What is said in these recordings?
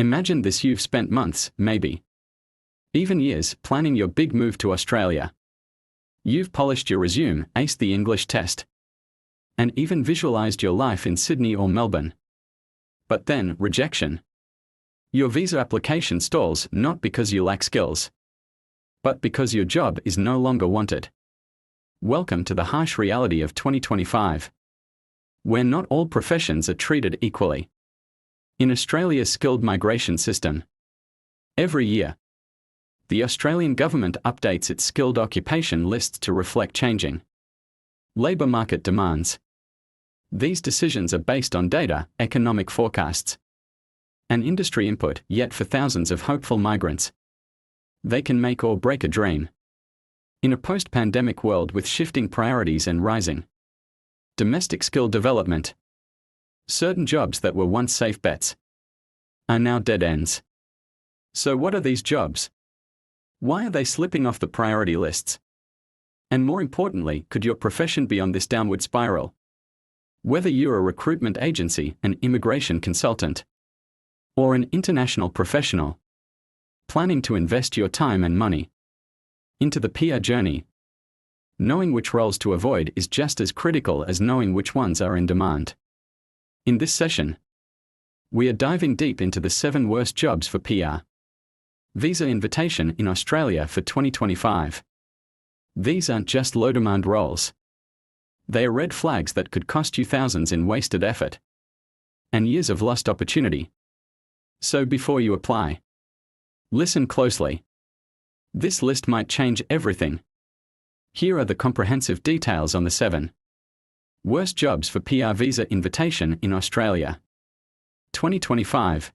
Imagine this: you've spent months, maybe even years, planning your big move to Australia. You've polished your resume, aced the English test, and even visualized your life in Sydney or Melbourne. But then, rejection. Your visa application stalls, not because you lack skills, but because your job is no longer wanted. Welcome to the harsh reality of 2025, where not all professions are treated equally. In Australia's skilled migration system, every year, the Australian government updates its skilled occupation lists to reflect changing labour market demands. These decisions are based on data, economic forecasts, and industry input, yet for thousands of hopeful migrants, they can make or break a dream. In a post-pandemic world with shifting priorities and rising domestic skill development, certain jobs that were once safe bets are now dead ends. So what are these jobs? Why are they slipping off the priority lists? And more importantly, could your profession be on this downward spiral? Whether you're a recruitment agency, an immigration consultant, or an international professional planning to invest your time and money into the PR journey, knowing which roles to avoid is just as critical as knowing which ones are in demand. In this session, we are diving deep into the 7 worst jobs for PR visa invitation in Australia for 2025. These aren't just low-demand roles. They are red flags that could cost you thousands in wasted effort and years of lost opportunity. So before you apply, listen closely. This list might change everything. Here are the comprehensive details on the 7 worst jobs for PR visa invitation in Australia 2025.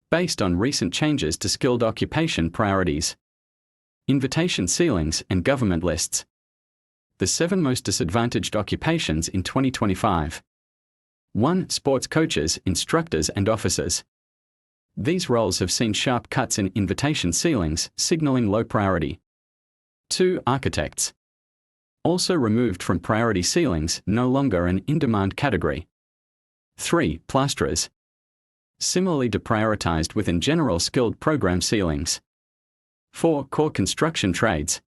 Based on recent changes to skilled occupation priorities, invitation ceilings, and government lists, the 7 most disadvantaged occupations in 2025. 1. Sports coaches, instructors, and officers. These roles have seen sharp cuts in invitation ceilings, signaling low priority. 2. Architects. Also removed from priority ceilings, no longer an in-demand category. 3. Plasterers. Similarly deprioritized within general skilled program ceilings. 4. Core construction trades.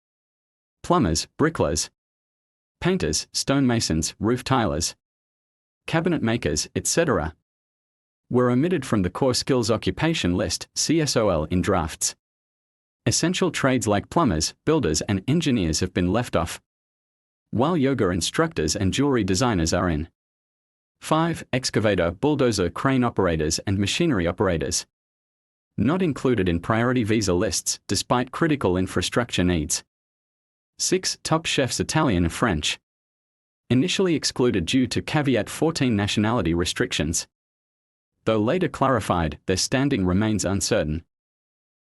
Plumbers, bricklayers, painters, stonemasons, roof tilers, cabinet makers, etc. were omitted from the core skills occupation list, CSOL, in drafts. Essential trades like plumbers, builders, and engineers have been left off, while yoga instructors and jewelry designers are in. 5. Excavator, bulldozer, crane operators, and machinery operators. Not included in priority visa lists, despite critical infrastructure needs. 6. Top chefs, Italian and French. Initially excluded due to caveat 14 nationality restrictions. Though later clarified, their standing remains uncertain.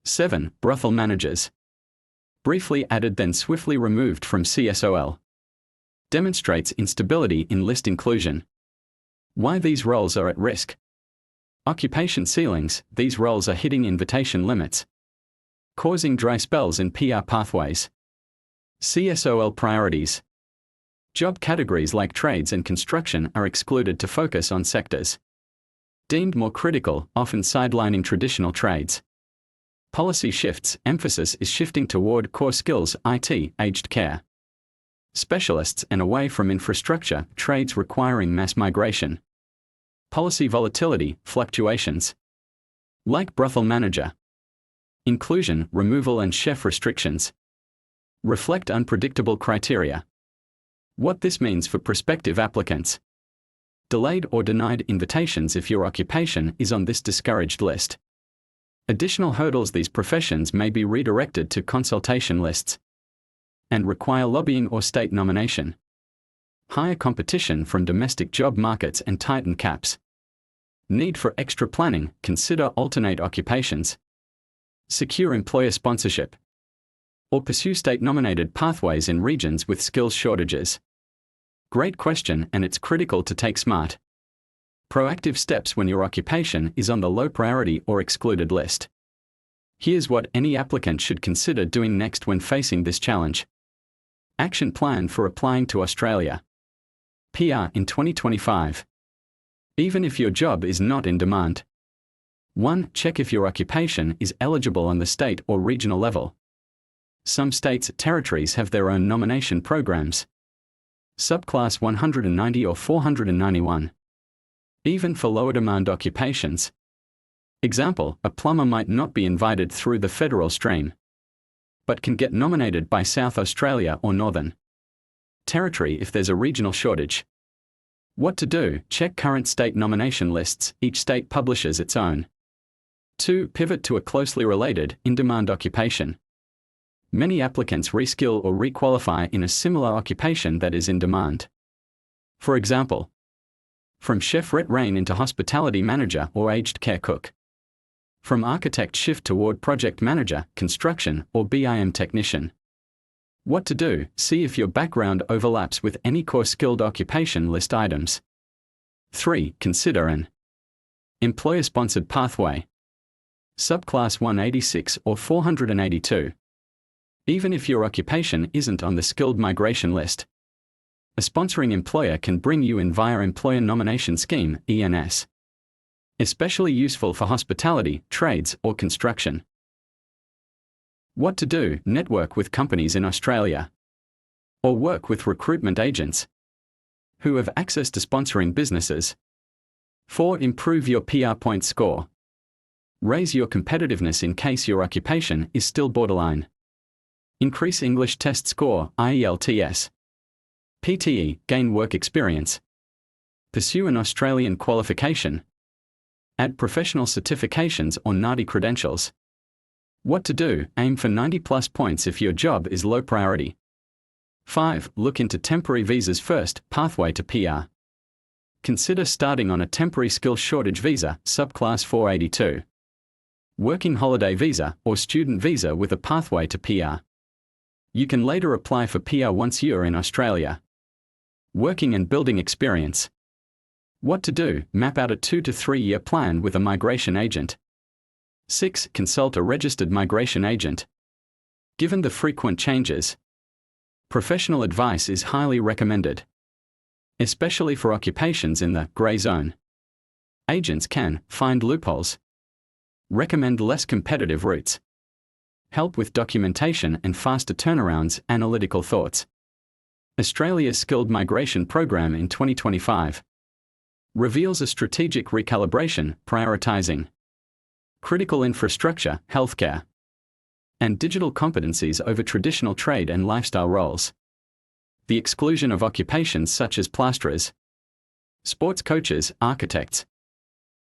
7. Brothel managers. Briefly added then swiftly removed from CSOL. Demonstrates instability in list inclusion. Why these roles are at risk. Occupation ceilings, these roles are hitting invitation limits, causing dry spells in PR pathways. CSOL priorities. Job categories like trades and construction are excluded to focus on sectors deemed more critical, often sidelining traditional trades. Policy shifts, emphasis is shifting toward core skills, IT, aged care specialists, and away from infrastructure, trades requiring mass migration. Policy volatility, fluctuations. Like brothel manager. Inclusion, removal, and chef restrictions reflect unpredictable criteria. What this means for prospective applicants. Delayed or denied invitations if your occupation is on this discouraged list. Additional hurdles: these professions may be redirected to consultation lists and require lobbying or state nomination. Higher competition from domestic job markets and tightened caps. Need for extra planning, consider alternate occupations. Secure employer sponsorship. Or pursue state-nominated pathways in regions with skills shortages. Great question, and it's critical to take smart, proactive steps when your occupation is on the low priority or excluded list. Here's what any applicant should consider doing next when facing this challenge. Action plan for applying to Australia. PR in 2025. Even if your job is not in demand, 1. Check if your occupation is eligible on the state or regional level. Some states and territories have their own nomination programs. Subclass 190 or 491. Even for lower demand occupations. Example, a plumber might not be invited through the federal stream, but can get nominated by South Australia or Northern Territory if there's a regional shortage. What to do? Check current state nomination lists. Each state publishes its own. 2. Pivot to a closely related, in-demand occupation. Many applicants reskill or requalify in a similar occupation that is in demand. For example, from chef rain into hospitality manager or aged care cook. From architect shift toward project manager, construction, or BIM technician. What to do? See if your background overlaps with any core skilled occupation list items. 3. Consider an employer-sponsored pathway. Subclass 186 or 482. Even if your occupation isn't on the skilled migration list, a sponsoring employer can bring you in via Employer Nomination Scheme, ENS. Especially useful for hospitality, trades, or construction. What to do? Network with companies in Australia. Or work with recruitment agents who have access to sponsoring businesses. 4. Improve your PR point score. Raise your competitiveness in case your occupation is still borderline. Increase English test score, IELTS. PTE, gain work experience. Pursue an Australian qualification. Add professional certifications or NADI credentials. What to do? Aim for 90+ points if your job is low priority. 5. Look into temporary visas first, pathway to PR. Consider starting on a temporary skill shortage visa, subclass 482. Working holiday visa or student visa with a pathway to PR. You can later apply for PR once you're in Australia. Working and building experience. What to do? Map out a 2 to 3 year plan with a migration agent. 6. Consult a registered migration agent. Given the frequent changes, professional advice is highly recommended, especially for occupations in the grey zone. Agents can find loopholes, recommend less competitive routes, help with documentation and faster turnarounds, analytical thoughts. Australia's Skilled Migration Program in 2025 reveals a strategic recalibration, prioritizing critical infrastructure, healthcare, and digital competencies over traditional trade and lifestyle roles. The exclusion of occupations such as plasterers, sports coaches, architects,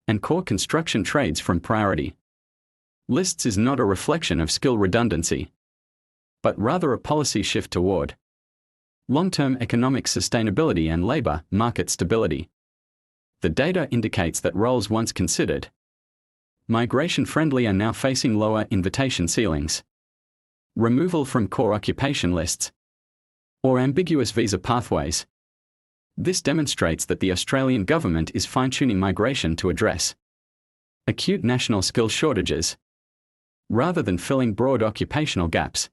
and core construction trades from priority lists is not a reflection of skill redundancy, but rather a policy shift toward long-term economic sustainability and labor market stability. The data indicates that roles once considered migration-friendly are now facing lower invitation ceilings, removal from core occupation lists, or ambiguous visa pathways. This demonstrates that the Australian government is fine-tuning migration to address acute national skill shortages, rather than filling broad occupational gaps.